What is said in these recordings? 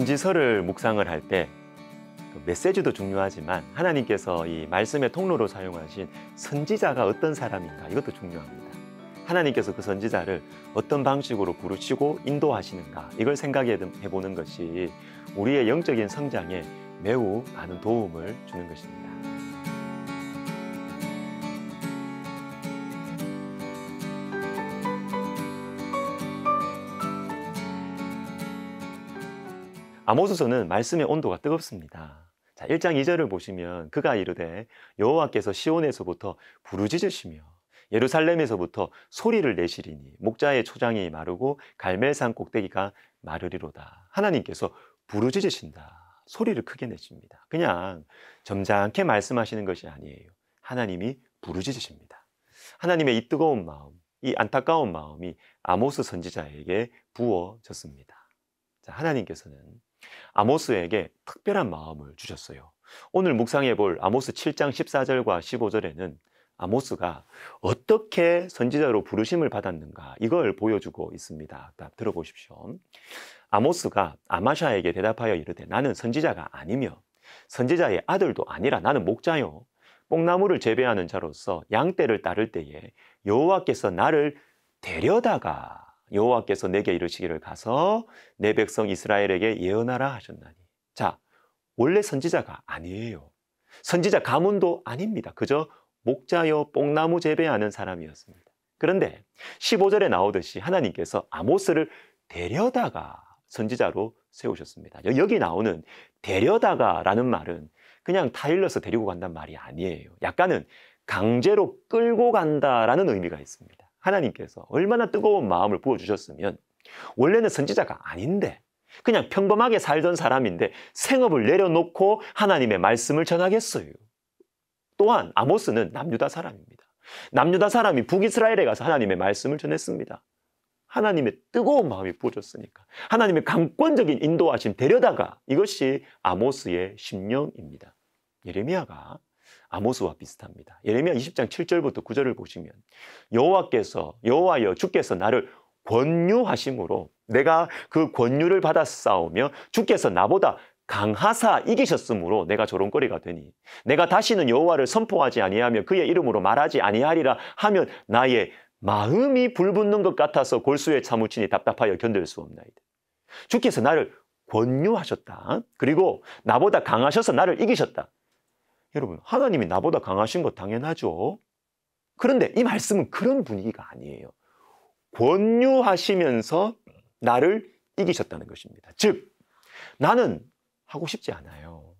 선지서를 묵상을 할 때 메시지도 중요하지만 하나님께서 이 말씀의 통로로 사용하신 선지자가 어떤 사람인가 이것도 중요합니다. 하나님께서 그 선지자를 어떤 방식으로 부르시고 인도하시는가 이걸 생각해 보는 것이 우리의 영적인 성장에 매우 많은 도움을 주는 것입니다. 아모스서는 말씀의 온도가 뜨겁습니다. 자, 1장 2절을 보시면 그가 이르되 여호와께서 시온에서부터 부르짖으시며 예루살렘에서부터 소리를 내시리니 목자의 초장이 마르고 갈멜산 꼭대기가 마르리로다. 하나님께서 부르짖으신다. 소리를 크게 내십니다. 그냥 점잖게 말씀하시는 것이 아니에요. 하나님이 부르짖으십니다. 하나님의 이 뜨거운 마음, 이 안타까운 마음이 아모스 선지자에게 부어졌습니다. 자, 하나님께서는 아모스에게 특별한 마음을 주셨어요. 오늘 묵상해 볼 아모스 7장 14절과 15절에는 아모스가 어떻게 선지자로 부르심을 받았는가 이걸 보여주고 있습니다. 들어보십시오. 아모스가 아마샤에게 대답하여 이르되 나는 선지자가 아니며 선지자의 아들도 아니라 나는 목자요 뽕나무를 재배하는 자로서 양떼를 따를 때에 여호와께서 나를 데려다가 여호와께서 내게 이르시기를 가서 내 백성 이스라엘에게 예언하라 하셨나니. 자, 원래 선지자가 아니에요. 선지자 가문도 아닙니다. 그저 목자여 뽕나무 재배하는 사람이었습니다. 그런데 15절에 나오듯이 하나님께서 아모스를 데려다가 선지자로 세우셨습니다. 여기 나오는 데려다가라는 말은 그냥 타일러서 데리고 간다는 말이 아니에요. 약간은 강제로 끌고 간다라는 의미가 있습니다. 하나님께서 얼마나 뜨거운 마음을 부어주셨으면 원래는 선지자가 아닌데 그냥 평범하게 살던 사람인데 생업을 내려놓고 하나님의 말씀을 전하겠어요. 또한 아모스는 남유다 사람입니다. 남유다 사람이 북이스라엘에 가서 하나님의 말씀을 전했습니다. 하나님의 뜨거운 마음이 부어졌으니까 하나님의 강권적인 인도하심 데려다가 이것이 아모스의 심령입니다. 예레미야가 아모스와 비슷합니다. 예레미야 20장 7절부터 9절을 보시면 여호와여 주께서 나를 권유하심으로 내가 그 권유를 받았사오며 주께서 나보다 강하사 이기셨으므로 내가 조롱거리가 되니 내가 다시는 여호와를 선포하지 아니하며 그의 이름으로 말하지 아니하리라 하면 나의 마음이 불붙는 것 같아서 골수에 차무치니 답답하여 견딜 수 없나이다. 주께서 나를 권유하셨다. 그리고 나보다 강하셔서 나를 이기셨다. 여러분, 하나님이 나보다 강하신 거 당연하죠. 그런데 이 말씀은 그런 분위기가 아니에요. 권유하시면서 나를 이기셨다는 것입니다. 즉, 나는 하고 싶지 않아요.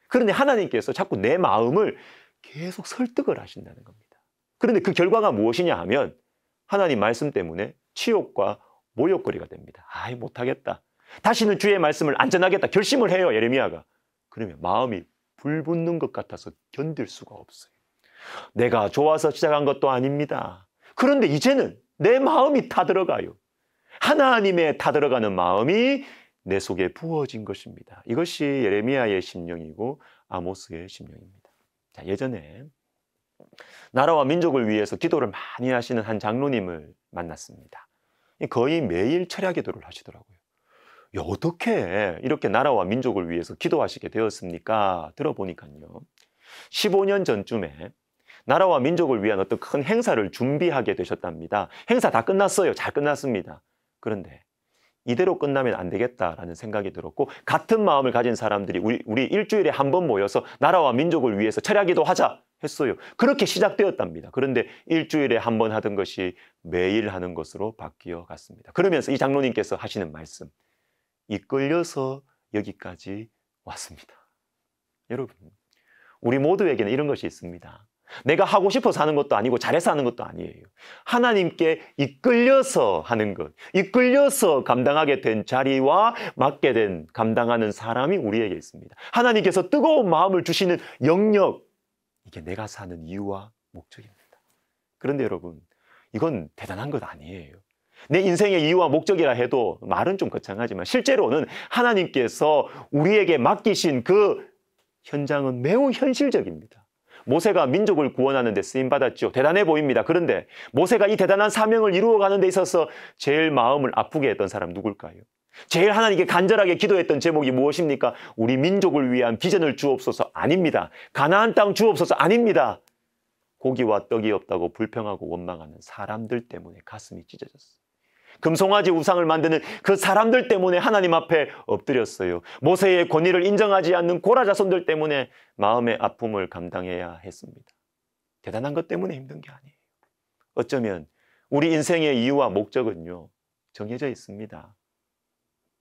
그런데 하나님께서 자꾸 내 마음을 계속 설득을 하신다는 겁니다. 그런데 그 결과가 무엇이냐 하면 하나님 말씀 때문에 치욕과 모욕거리가 됩니다. 아이, 못하겠다. 다시는 주의 말씀을 안 전하겠다. 결심을 해요, 예레미야가. 그러면 마음이 불붙는 것 같아서 견딜 수가 없어요. 내가 좋아서 시작한 것도 아닙니다. 그런데 이제는 내 마음이 타들어가요. 하나님의 타들어가는 마음이 내 속에 부어진 것입니다. 이것이 예레미야의 심령이고 아모스의 심령입니다. 자, 예전에 나라와 민족을 위해서 기도를 많이 하시는 한 장로님을 만났습니다. 거의 매일 철야 기도를 하시더라고요. 어떻게 이렇게 나라와 민족을 위해서 기도하시게 되었습니까? 들어보니까요. 15년 전쯤에 나라와 민족을 위한 어떤 큰 행사를 준비하게 되셨답니다. 행사 다 끝났어요. 잘 끝났습니다. 그런데 이대로 끝나면 안 되겠다라는 생각이 들었고 같은 마음을 가진 사람들이 우리 일주일에 한 번 모여서 나라와 민족을 위해서 철야기도 하자 했어요. 그렇게 시작되었답니다. 그런데 일주일에 한 번 하던 것이 매일 하는 것으로 바뀌어 갔습니다. 그러면서 이 장로님께서 하시는 말씀, 이끌려서 여기까지 왔습니다. 여러분, 우리 모두에게는 이런 것이 있습니다. 내가 하고 싶어서 하는 것도 아니고 잘해서 하는 것도 아니에요. 하나님께 이끌려서 하는 것, 이끌려서 감당하게 된 자리와 맡게 된 감당하는 사람이 우리에게 있습니다. 하나님께서 뜨거운 마음을 주시는 영역, 이게 내가 사는 이유와 목적입니다. 그런데 여러분, 이건 대단한 것 아니에요. 내 인생의 이유와 목적이라 해도 말은 좀 거창하지만 실제로는 하나님께서 우리에게 맡기신 그 현장은 매우 현실적입니다. 모세가 민족을 구원하는 데 쓰임받았죠. 대단해 보입니다. 그런데 모세가 이 대단한 사명을 이루어가는 데 있어서 제일 마음을 아프게 했던 사람 누굴까요? 제일 하나님께 간절하게 기도했던 제목이 무엇입니까? 우리 민족을 위한 비전을 주옵소서. 아닙니다. 가나안 땅 주옵소서. 아닙니다. 고기와 떡이 없다고 불평하고 원망하는 사람들 때문에 가슴이 찢어졌어요. 금송아지 우상을 만드는 그 사람들 때문에 하나님 앞에 엎드렸어요. 모세의 권위를 인정하지 않는 고라 자손들 때문에 마음의 아픔을 감당해야 했습니다. 대단한 것 때문에 힘든 게 아니에요. 어쩌면 우리 인생의 이유와 목적은요, 정해져 있습니다.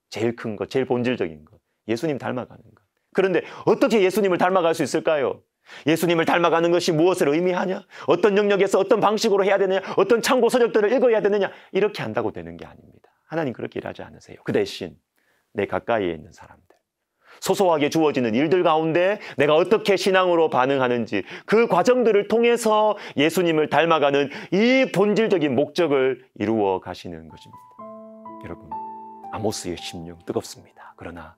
제일 큰 것, 제일 본질적인 것, 예수님 닮아가는 것. 그런데 어떻게 예수님을 닮아갈 수 있을까요? 예수님을 닮아가는 것이 무엇을 의미하냐? 어떤 영역에서 어떤 방식으로 해야 되느냐? 어떤 참고 서적들을 읽어야 되느냐? 이렇게 한다고 되는 게 아닙니다. 하나님 그렇게 일하지 않으세요. 그 대신 내 가까이에 있는 사람들, 소소하게 주어지는 일들 가운데 내가 어떻게 신앙으로 반응하는지 그 과정들을 통해서 예수님을 닮아가는 이 본질적인 목적을 이루어 가시는 것입니다. 여러분, 아모스의 심령 뜨겁습니다. 그러나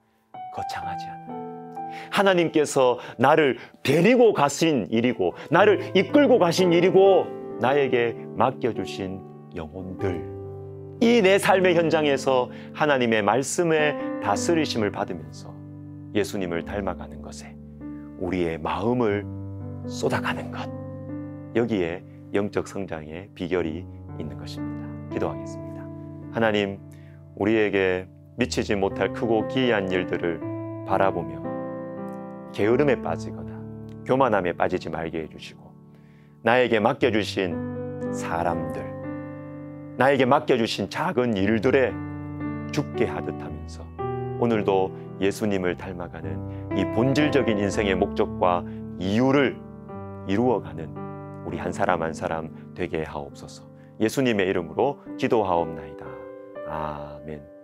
거창하지 않아요. 하나님께서 나를 데리고 가신 일이고 나를 이끌고 가신 일이고 나에게 맡겨주신 영혼들, 이 내 삶의 현장에서 하나님의 말씀에 다스리심을 받으면서 예수님을 닮아가는 것에 우리의 마음을 쏟아가는 것, 여기에 영적 성장의 비결이 있는 것입니다. 기도하겠습니다. 하나님, 우리에게 미치지 못할 크고 기이한 일들을 바라보며 게으름에 빠지거나 교만함에 빠지지 말게 해주시고, 나에게 맡겨주신 사람들, 나에게 맡겨주신 작은 일들에 죽게 하듯 하면서 오늘도 예수님을 닮아가는 이 본질적인 인생의 목적과 이유를 이루어가는 우리 한 사람 한 사람 되게 하옵소서. 예수님의 이름으로 기도하옵나이다. 아멘.